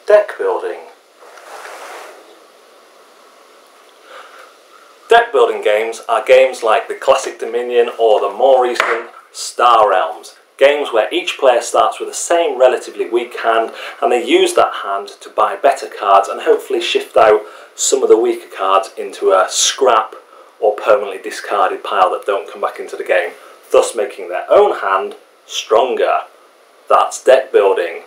Deck building. Deck building games are games like the classic Dominion or the more recent Star Realms. Games where each player starts with the same relatively weak hand and they use that hand to buy better cards and hopefully shift out some of the weaker cards into a scrap or permanently discarded pile that don't come back into the game, thus making their own hand stronger. That's deck building.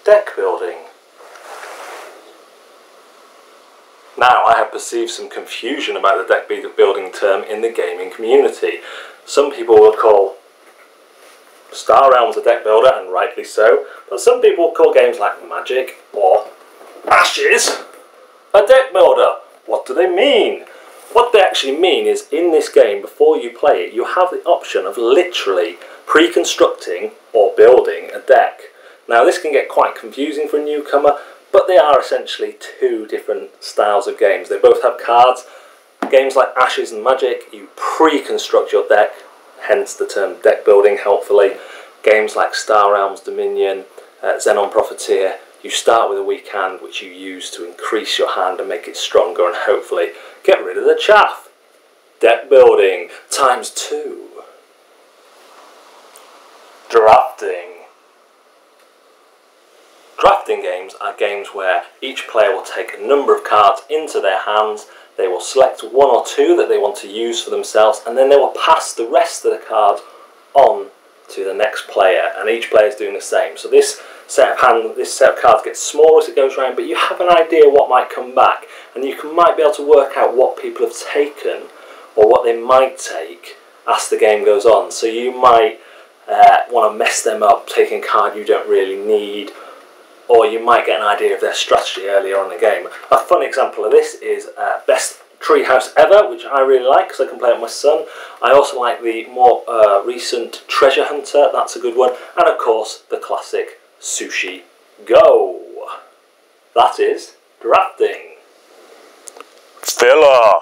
Deck building. Now, I have perceived some confusion about the deck building term in the gaming community. Some people will call Star Realms a deck builder, and rightly so, but some people will call games like Magic or Ashes a deck builder. What do they mean? What they actually mean is, in this game, before you play it, you have the option of literally pre-constructing or building a deck. Now, this can get quite confusing for a newcomer, but they are essentially two different styles of games. They both have cards. Games like Ashes and Magic, you pre-construct your deck, hence the term deck building, helpfully. Games like Star Realms, Dominion, Xenon Profiteer, you start with a weak hand which you use to increase your hand and make it stronger and hopefully get rid of the chaff. Deck building ×2. Drafting. Drafting games are games where each player will take a number of cards into their hands, they will select one or two that they want to use for themselves, and then they will pass the rest of the cards on to the next player, and each player is doing the same. So this set of cards gets smaller as it goes around, but you have an idea what might come back, and you might be able to work out what people have taken or what they might take as the game goes on. So you might want to mess them up, taking a card you don't really need, or you might get an idea of their strategy earlier on in the game. A fun example of this is Best Treehouse Ever, which I really like because I can play it with my son. I also like the more recent Treasure Hunter, that's a good one. And of course, the classic Sushi Go. That is drafting. Filler.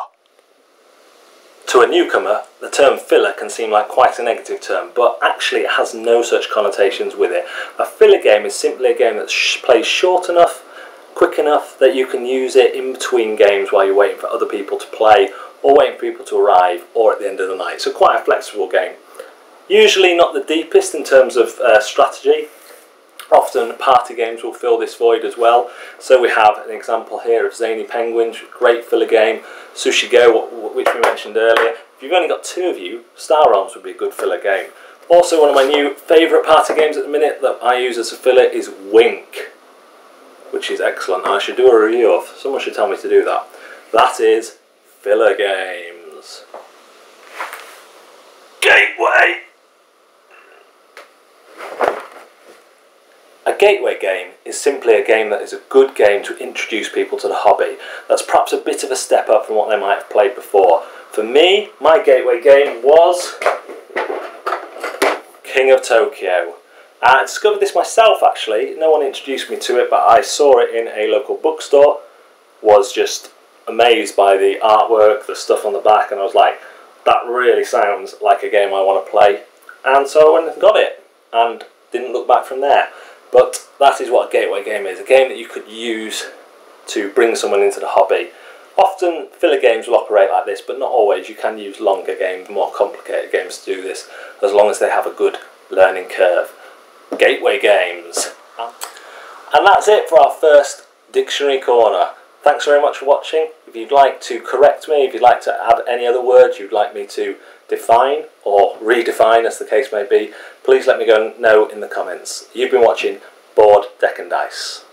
To a newcomer, the term filler can seem like quite a negative term, but actually it has no such connotations with it. A filler game is simply a game that plays short enough, quick enough that you can use it in between games while you're waiting for other people to play, or waiting for people to arrive, or at the end of the night. So quite a flexible game. Usually not the deepest in terms of strategy. Often party games will fill this void as well. So we have an example here of Zany Penguins, great filler game. Sushi Go, which we mentioned earlier. If you've only got two of you, Star Realms would be a good filler game. Also, one of my new favourite party games at the minute that I use as a filler is Wink, which is excellent. I should do a review of. Someone should tell me to do that. That is filler games. Gateway. A gateway game is simply a game that is a good game to introduce people to the hobby. That's perhaps a bit of a step up from what they might have played before. For me, my gateway game was King of Tokyo. I discovered this myself actually. No one introduced me to it, but I saw it in a local bookstore. Was just amazed by the artwork, the stuff on the back, and I was like, that really sounds like a game I want to play. And so I went and got it, and didn't look back from there. But that is what a gateway game is, a game that you could use to bring someone into the hobby. Often filler games will operate like this, but not always. You can use longer games, more complicated games to do this, as long as they have a good learning curve. Gateway games. And that's it for our first Dictionary Corner. Thanks very much for watching. If you'd like to correct me, if you'd like to add any other words you'd like me to define or redefine as the case may be, please let me know in the comments. You've been watching Board, Deck and Dice.